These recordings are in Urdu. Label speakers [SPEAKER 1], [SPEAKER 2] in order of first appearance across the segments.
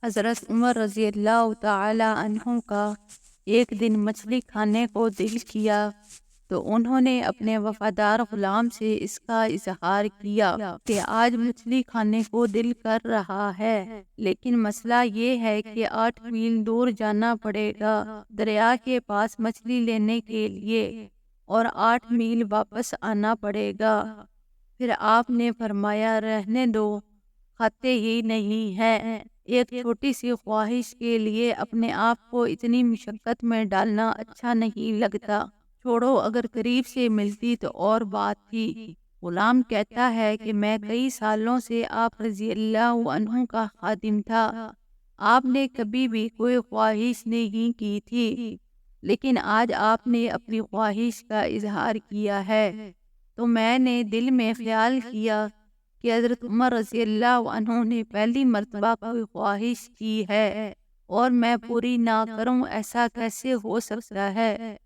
[SPEAKER 1] حضرت عمر رضی اللہ تعالی عنہ کا ایک دن مچھلی کھانے کو دل کیا تو انہوں نے اپنے وفادار غلام سے اس کا اظہار کیا کہ آج مچھلی کھانے کو دل کر رہا ہے، لیکن مسئلہ یہ ہے کہ 8 میل دور جانا پڑے گا دریا کے پاس مچھلی لینے کے لیے، اور 8 میل واپس آنا پڑے گا۔ پھر آپ نے فرمایا، رہنے دو، کھاتے ہی نہیں ہے۔ ایک چھوٹی سی خواہش کے لیے اپنے آپ کو اتنی مشقت میں ڈالنا اچھا نہیں لگتا، چھوڑو، اگر قریب سے ملتی تو اور بات تھی۔ غلام کہتا ہے کہ میں کئی سالوں سے آپ رضی اللہ عنہ کا خادم تھا، آپ نے کبھی بھی کوئی خواہش نہیں کی تھی، لیکن آج آپ نے اپنی خواہش کا اظہار کیا ہے تو میں نے دل میں خیال کیا کہ حضرت عمر رضی اللہ عنہ نے پہلی مرتبہ کوئی خواہش کی ہے اور میں پوری نہ کروں، ایسا کیسے ہو سکتا ہے؟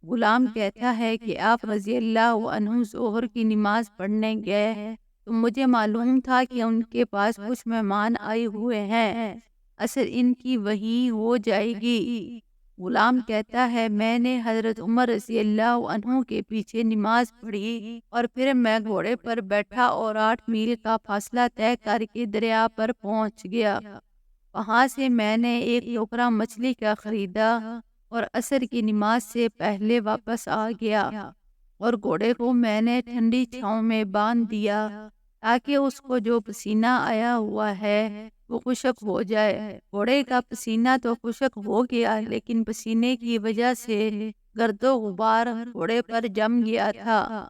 [SPEAKER 1] غلام کہتا ہے کہ آپ رضی اللہ عنہ ظہر کی نماز پڑھنے گئے تو مجھے معلوم تھا کہ ان کے پاس کچھ مہمان آئے ہوئے ہیں، عصر ان کی وحی ہو جائے گی۔ غلام کہتا ہے، میں نے حضرت عمر رضی اللہ عنہ کے پیچھے نماز پڑھی اور پھر میں گھوڑے پر بیٹھا اور 8 میل کا فاصلہ طے کر کے دریا پر پہنچ گیا۔ وہاں سے میں نے ایک ٹوکرا مچھلی کا خریدا اور عصر کی نماز سے پہلے واپس آ گیا، اور گھوڑے کو میں نے ٹھنڈی چھاؤں میں باندھ دیا تاکہ اس کو جو پسینہ آیا ہوا ہے وہ خشک ہو جائے۔ گھوڑے کا پسینہ تو خشک ہو گیا، لیکن پسینے کی وجہ سے گرد و غبار گھوڑے پر جم گیا تھا،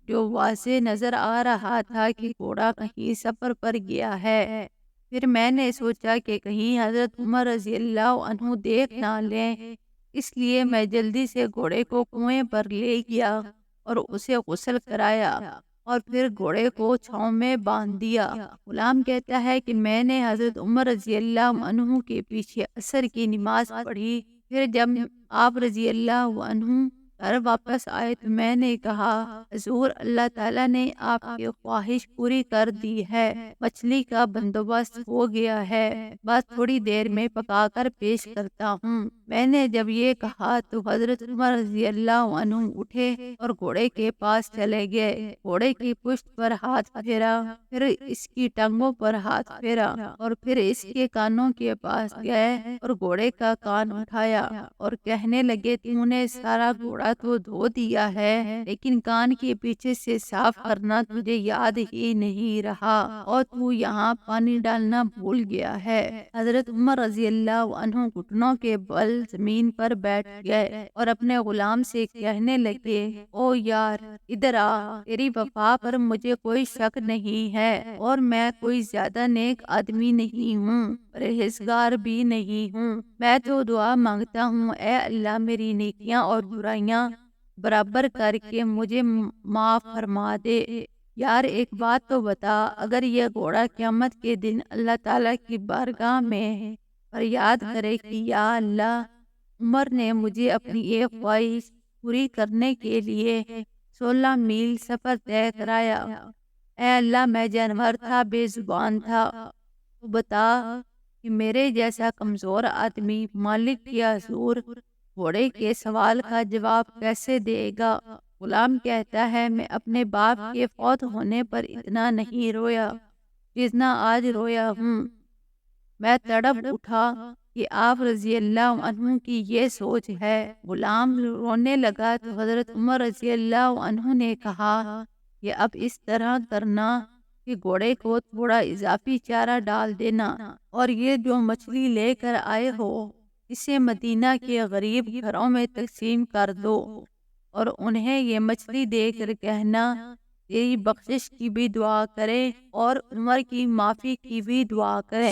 [SPEAKER 1] جو واضح نظر آ رہا تھا کہ گھوڑا کہیں سفر پر گیا ہے۔ پھر میں نے سوچا کہ کہیں حضرت عمر رضی اللہ عنہ دیکھ نہ لیں، اس لیے میں جلدی سے گھوڑے کو کنویں پر لے گیا اور اسے غسل کرایا اور پھر گھوڑے کو چھاؤں میں باندھ دیا۔ غلام کہتا ہے کہ میں نے حضرت عمر رضی اللہ عنہ کے پیچھے عصر کی نماز پڑھی، پھر جب آپ رضی اللہ عنہ گھر واپس آئے تو میں نے کہا، حضور، اللہ تعالیٰ نے آپ کی خواہش پوری کر دی ہے، مچھلی کا بندوبست ہو گیا ہے، بس تھوڑی دیر میں پکا کر پیش کرتا ہوں۔ میں نے جب یہ کہا تو حضرت عمر رضی اللہ عنہ اٹھے اور گھوڑے کے پاس چلے گئے، گھوڑے کی پشت پر ہاتھ پھیرا، پھر اس کی ٹانگوں پر ہاتھ پھیرا اور پھر اس کے کانوں کے پاس گئے اور گھوڑے کا کان اٹھایا اور کہنے لگے، تم نے سارا گھوڑا تو دھو دیا ہے، لیکن کان کے پیچھے سے صاف کرنا تجھے یاد ہی نہیں رہا اور تو یہاں پانی ڈالنا بھول گیا ہے۔ حضرت عمر رضی اللہ عنہ گھٹنوں کے بل زمین پر بیٹھ گئے اور اپنے غلام سے کہنے لگے، او یار، ادھر آ، تیری وفا پر مجھے کوئی شک نہیں ہے اور میں کوئی زیادہ نیک آدمی نہیں ہوں، پرہیزگار بھی نہیں ہوں، میں تو دعا مانگتا ہوں، اے اللہ، میری نیکیاں اور برائیاں برابر کر کے مجھے معاف فرما دے۔ یار، ایک بات تو بتا، اگر یہ گھوڑا قیامت کے دن اللہ تعالیٰ کی بارگاہ میں فریاد کرے کہ یا اللہ، عمر نے مجھے اپنی ایک خواہش پوری کرنے کے لیے 16 میل سفر طے کرایا، اے اللہ، میں جانور تھا، بے زبان تھا، تو بتا کہ میرے جیسا کمزور آدمی مالک کے حضور گھوڑے کے سوال کا جواب کیسے دے گا؟ غلام کہتا ہے، میں اپنے باپ کے فوت ہونے پر اتنا نہیں رویا جتنا آج رویا ہوں۔ میں تڑپ اٹھا کہ آپ رضی اللہ عنہ کی یہ سوچ ہے۔ غلام رونے لگا تو حضرت عمر رضی اللہ عنہ نے کہا کہ اب اس طرح کرنا کہ گھوڑے کو تھوڑا اضافی چارہ ڈال دینا اور یہ جو مچھلی لے کر آئے ہو اسے مدینہ کے غریب گھروں میں تقسیم کر دو اور انہیں یہ مچھلی دے کر کہنا، تیری بخشش کی بھی دعا کرے اور عمر کی معافی کی بھی دعا کرے۔